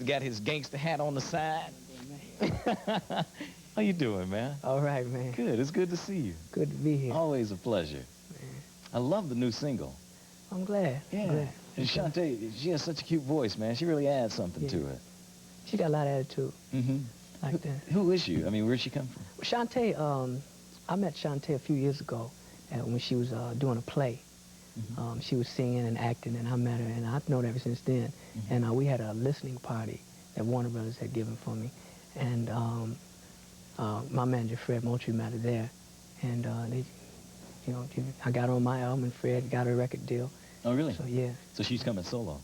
got his gangster hat on the side. How you doing, man? All right, man. Good. It's good to see you. Good to be here. Always a pleasure. Man. I love the new single. I'm glad. Yeah. I'm glad. And Shantae, she has such a cute voice, man. She really adds something to it. She got a lot of attitude. Mm-hmm. Like that. Who is she? I mean, where'd she come from? Shantae, I met Shantae a few years ago when she was doing a play. Mm-hmm. She was singing and acting, and I met her, and I've known her ever since then. Mm-hmm. And we had a listening party that Warner Brothers had given for me. And my manager, Fred Moultrie, met her there. And they, you know, I got her on my album, and Fred got her a record deal. Oh, really? So, yeah. So she's coming solo?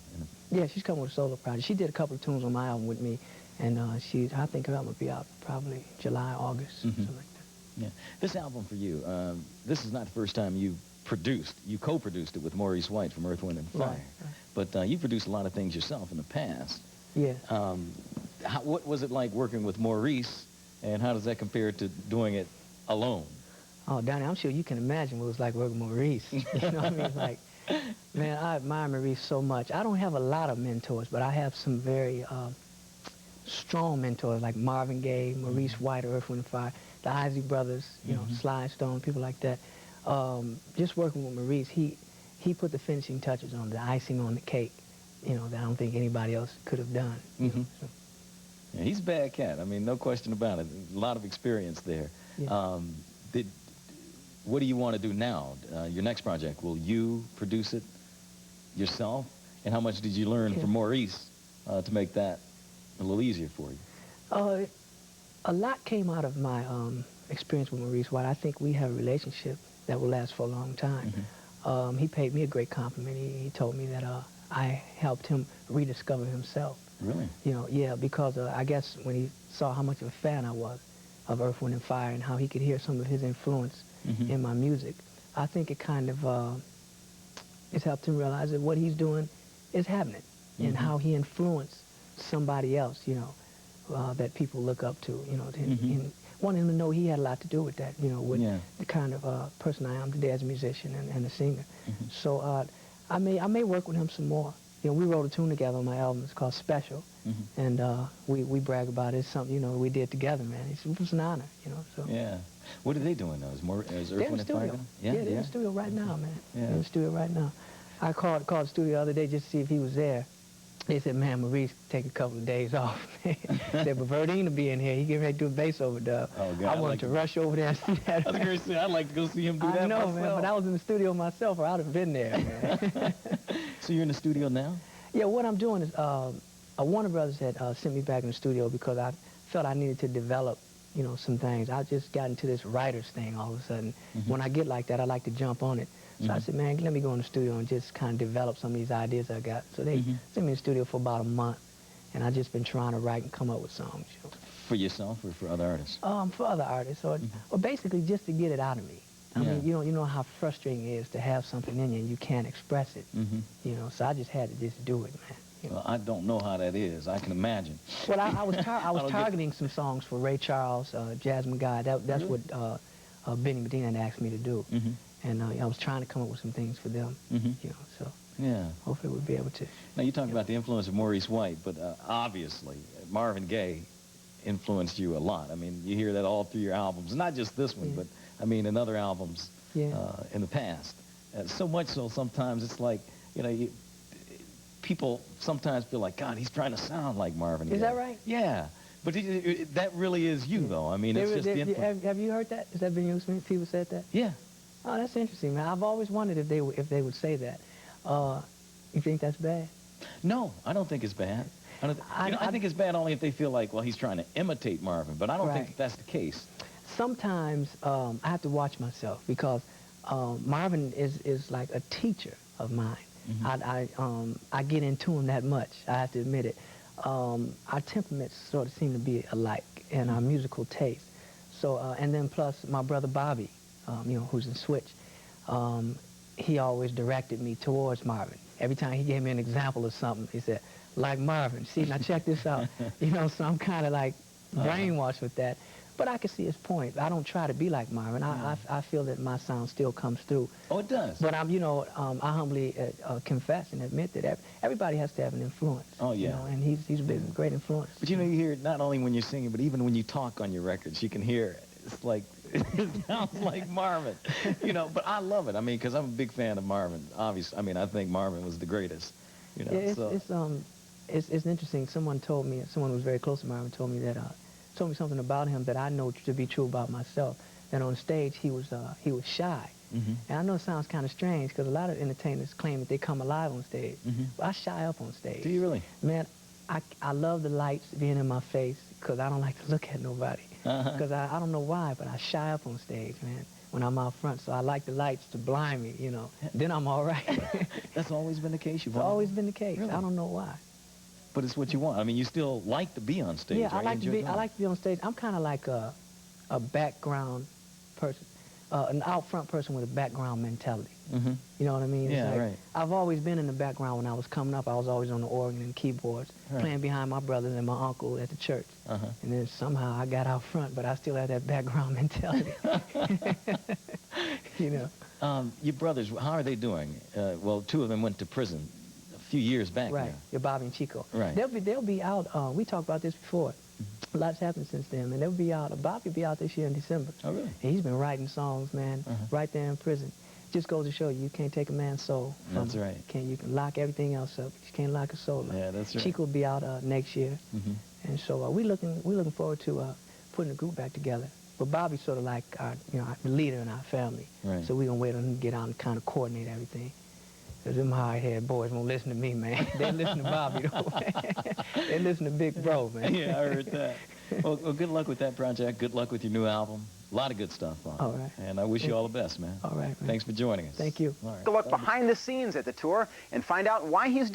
Yeah, she's coming with a solo project. She did a couple of tunes on my album with me, and I think her album will be out probably July, August, something like that. Yeah. This album for you, this is not the first time you co-produced it with Maurice White from Earth, Wind & Fire. Right. But you produced a lot of things yourself in the past. Yeah. What was it like working with Maurice, and how does that compare to doing it alone? Oh, Donnie, I'm sure you can imagine what it was like working with Maurice. You know what I mean? Like, man, I admire Maurice so much. I don't have a lot of mentors, but I have some very strong mentors like Marvin Gaye, Maurice White, Earth, Wind & Fire, the Isley Brothers, you know, Sly Stone, people like that. Just working with Maurice, he put the finishing touches on, the icing on the cake, you know, that I don't think anybody else could have done. You know, so. Yeah, he's a bad cat. I mean, no question about it. A lot of experience there. Yeah. What do you want to do now? Your next project, will you produce it yourself? And how much did you learn from Maurice to make that a little easier for you? A lot came out of my experience with Maurice White. I think we have a relationship that will last for a long time. He paid me a great compliment. He told me that I helped him rediscover himself. Really? You know, yeah, because I guess when he saw how much of a fan I was of Earth, Wind & Fire and how he could hear some of his influence in my music, I think it kind of it's helped him realize that what he's doing is happening and how he influenced somebody else, you know, that people look up to, you know, and wanted him to know he had a lot to do with that, you know, with the kind of person I am today as a musician and a singer. So I may work with him some more. You know, we wrote a tune together on my album. It's called Special, and we brag about it. It's something, you know, we did together, man. It was an honor, you know. So yeah. What are they doing though? Is Earth, Wind & Fire? Yeah, they're in the studio right now, man. Yeah. They're in the studio right now. I called the studio the other day just to see if he was there. They said, man, Maurice take a couple of days off. They said, but Verdine will be in here. He getting ready to do a bass overdub. Oh, God, I wanted to rush over there and see that. I was going to say, I'd like to go see him do that I know, myself. man, but I was in the studio myself, or I'd have been there, man. So you're in the studio now? Yeah, what I'm doing is, Warner Brothers had sent me back in the studio because I felt I needed to develop, you know, some things. I just got into this writer's thing all of a sudden. When I get like that, I like to jump on it. So I said, man, let me go in the studio and just kind of develop some of these ideas I got. So they sent me in the studio for about a month, and I've just been trying to write and come up with songs. You know. For yourself or for other artists? For other artists, or basically just to get it out of me. I mean, you know how frustrating it is to have something in you and you can't express it. You know, so I just had to just do it, man. You know? Well, I don't know how that is. I can imagine. Well, I was targeting some songs for Ray Charles, Jasmine Guy. That's what Benny Medina had asked me to do. And I was trying to come up with some things for them, you know, so hopefully we'll be able to. Now, you talk about the influence of Maurice White, but obviously Marvin Gaye influenced you a lot. I mean, you hear that all through your albums, not just this one, but, I mean, in other albums in the past. So much so sometimes it's like, you know, people sometimes feel like, God, he's trying to sound like Marvin Gaye. Is that right? Yeah. But that really is you, though. I mean, it's just the influence. Have you heard that? Has that been your experience? People said that? Yeah. Oh, that's interesting, man. I've always wondered if they would say that. You think that's bad? No, I don't think it's bad. I think it's bad only if they feel like, well, he's trying to imitate Marvin, but I don't think that's the case. Sometimes I have to watch myself because Marvin is like a teacher of mine. I get into him that much. I have to admit it. Our temperaments sort of seem to be alike in our musical taste. So, and then plus my brother Bobby, you know, who's in Switch, he always directed me towards Marvin. Every time he gave me an example of something, he said, like Marvin, see, now check this out. You know, so I'm kind of like brainwashed with that. But I can see his point. I don't try to be like Marvin. I feel that my sound still comes through. Oh, it does. But I'm, you know, I humbly confess and admit that everybody has to have an influence. Oh, yeah. You know, and he's been a great influence. But you know, you hear it not only when you're singing, but even when you talk on your records, you can hear it. It's like, it sounds like Marvin, you know, but I love it. I mean, because I'm a big fan of Marvin, obviously. I mean, I think Marvin was the greatest, you know. Yeah, it's interesting. Someone who was very close to Marvin told me something about him that I know to be true about myself. That on stage, he was shy. And I know it sounds kind of strange because a lot of entertainers claim that they come alive on stage. But I shy up on stage. Do you really? Man, I love the lights being in my face because I don't like to look at nobody. Because I don't know why, but I shy up on stage, man, when I'm out front. So I like the lights to blind me, you know. Then I'm all right. That's always been the case? It's always been the case. Really? I don't know why. But it's what you want. I mean, you still like to be on stage, Yeah, right? I like to be on stage. I'm kind of like a background person, an out front person with a background mentality. You know what I mean? Yeah, it's like, right. I've always been in the background when I was coming up. I was always on the organ and keyboards, playing behind my brothers and my uncle at the church. And then somehow I got out front, but I still had that background mentality. You know. Your brothers, how are they doing? Well, two of them went to prison a few years back. Right, now. your Bobby and Chico. Right. They'll be out. We talked about this before. A lot's happened since then, and they'll be out. Bobby will be out this year in December. Oh, really? And he's been writing songs, man, right there in prison. Just goes to show you can't take a man's soul. That's right. You can lock everything else up, but you can't lock a soul up. Yeah, that's right. Chico will be out next year, and so we're looking forward to putting the group back together. But Bobby's sort of like our leader in our family. Right. So we're gonna wait on him to get out and kind of coordinate everything. Because them hard-headed boys won't listen to me, man. They listen to Bobby, though. They listen to Big Bro, man. Yeah, I heard that. Well, good luck with that project. Good luck with your new album. A lot of good stuff on it. All right. And I wish you all the best, man. All right, man. Thanks for joining us. Thank you. All right. To look behind the scenes at the tour and find out why he's doing